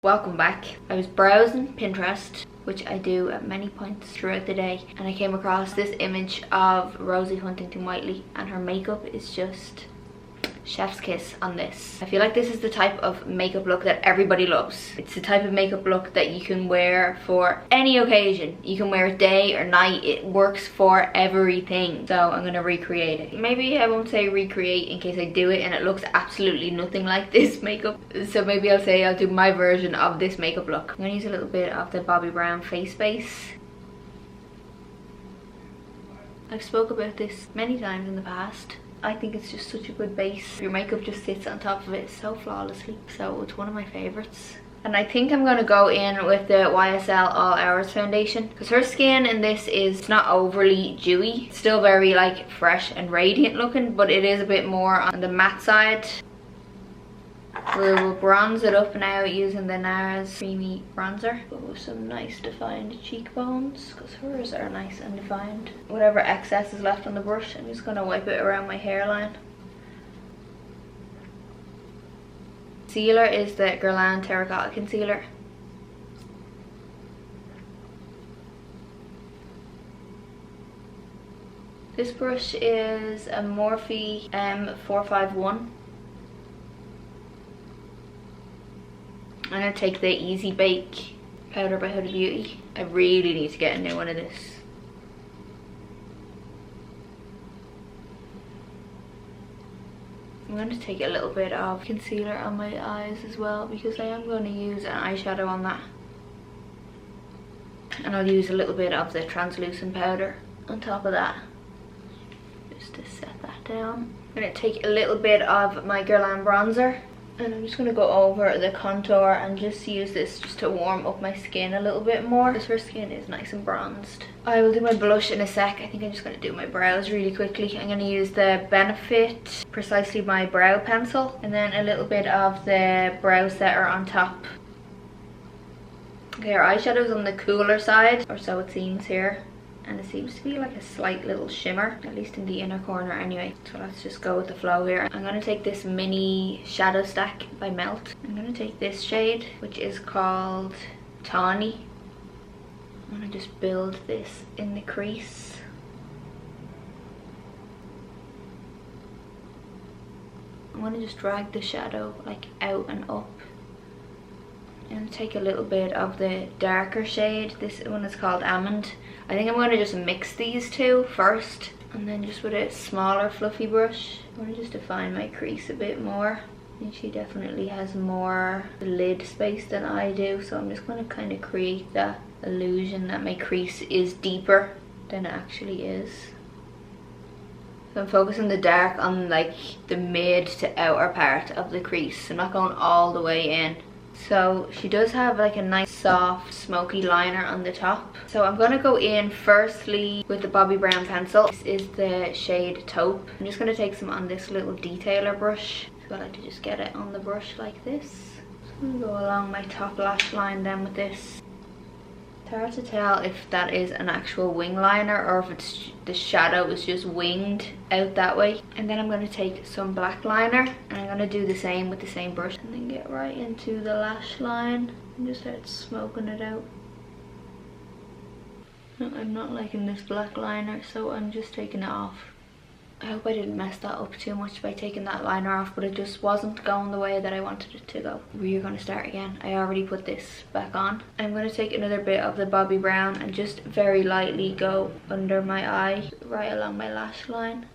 Welcome back. I was browsing Pinterest, which I do at many points throughout the day, and I came across this image of Rosie Huntington-Whiteley, and her makeup is just chef's kiss on this. I feel like this is the type of makeup look that everybody loves. It's the type of makeup look that you can wear for any occasion. You can wear it day or night. It works for everything. So I'm gonna recreate it. Maybe I won't say recreate in case I do it and it looks absolutely nothing like this makeup. So maybe I'll say I'll do my version of this makeup look. I'm gonna use a little bit of the Bobbi Brown face base. I've spoke about this many times in the past. I think it's just such a good base. Your makeup just sits on top of it so flawlessly. So it's one of my favorites. And I think I'm going to go in with the YSL All Hours foundation, because her skin in this is not overly dewy. It's still very like fresh and radiant looking, but it is a bit more on the matte side. We'll bronze it up now using the NARS Creamy Bronzer. With some nice defined cheekbones, because hers are nice and defined. Whatever excess is left on the brush, I'm just going to wipe it around my hairline. Concealer is the Guerlain Terracotta Concealer. This brush is a Morphe M451. I'm going to take the Easy Bake powder by Huda Beauty. I really need to get a new one of this. I'm going to take a little bit of concealer on my eyes as well, because I am going to use an eyeshadow on that. And I'll use a little bit of the translucent powder on top of that, just to set that down. I'm going to take a little bit of my Guerlain bronzer. And I'm just going to go over the contour and just use this just to warm up my skin a little bit more, because her skin is nice and bronzed. I will do my blush in a sec. I think I'm just going to do my brows really quickly. I'm going to use the Benefit Precisely My Brow Pencil, and then a little bit of the brow setter on top. Okay, our eyeshadow's on the cooler side, or so it seems here. And it seems to be like a slight little shimmer, at least in the inner corner anyway. So let's just go with the flow here. I'm going to take this mini shadow stack by Melt. I'm going to take this shade, which is called Tawny. I'm going to just build this in the crease. I'm going to just drag the shadow like out and up. And take a little bit of the darker shade. This one is called Almond. I think I'm going to just mix these two first, and then just with a smaller fluffy brush, I'm going to just define my crease a bit more. I think she definitely has more lid space than I do, so I'm just going to kind of create that illusion that my crease is deeper than it actually is. So I'm focusing the dark on like the mid to outer part of the crease. I'm not going all the way in. So she does have like a nice soft smoky liner on the top. So I'm going to go in firstly with the Bobbi Brown pencil. This is the shade Taupe. I'm just going to take some on this little detailer brush. So I like to just get it on the brush like this. So I'm going to go along my top lash line then with this. It's hard to tell if that is an actual wing liner or if it's the shadow is just winged out that way. And then I'm going to take some black liner and I'm going to do the same with the same brush, and then get right into the lash line and just start smoking it out. No, I'm not liking this black liner, so I'm just taking it off. I hope I didn't mess that up too much by taking that liner off, but it just wasn't going the way that I wanted it to go. We're going to start again. I already put this back on. I'm going to take another bit of the Bobbi Brown and just very lightly go under my eye, right along my lash line.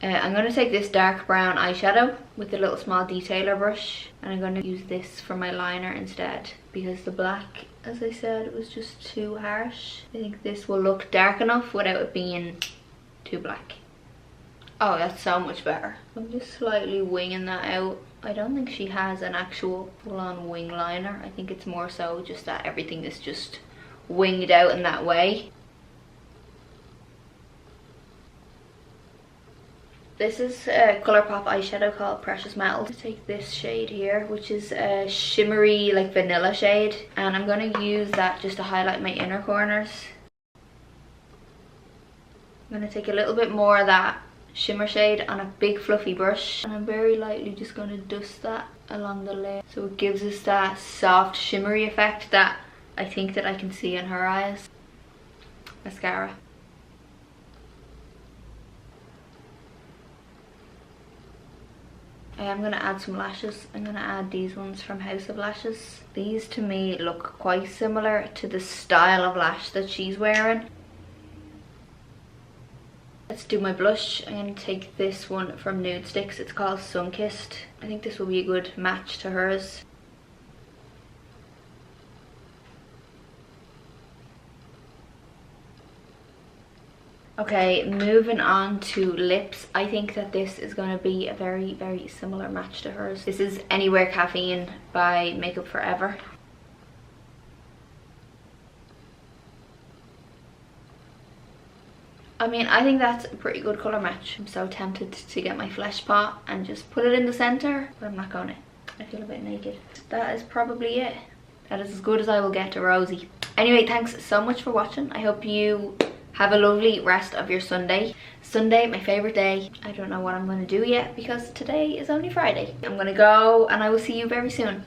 I'm going to take this dark brown eyeshadow with a little small detailer brush, and I'm going to use this for my liner instead, because the black, as I said, was just too harsh. I think this will look dark enough without it being too black. Oh, that's so much better. I'm just slightly winging that out. I don't think she has an actual full-on wing liner. I think it's more so just that everything is just winged out in that way. This is a Colourpop eyeshadow called Precious Metal. I take this shade here, which is a shimmery like vanilla shade, and I'm going to use that just to highlight my inner corners. I'm going to take a little bit more of that shimmer shade on a big fluffy brush, and I'm very lightly just going to dust that along the lid, so it gives us that soft shimmery effect that I think that I can see in her eyes. Mascara. I am going to add some lashes. I'm going to add these ones from House of Lashes. These to me look quite similar to the style of lash that she's wearing. Let's do my blush. I'm going to take this one from Nude Sticks. It's called Sunkissed. I think this will be a good match to hers. Okay, moving on to lips. I think that this is going to be a very, very similar match to hers. This is Anywhere Caffeine by Makeup Forever. I mean, I think that's a pretty good colour match. I'm so tempted to get my Flesh Pot and just put it in the centre, but I'm not going to. I feel a bit naked. That is probably it. That is as good as I will get to Rosie. Anyway, thanks so much for watching. I hope you have a lovely rest of your Sunday. Sunday, my favourite day. I don't know what I'm going to do yet because today is only Friday. I'm going to go and I will see you very soon.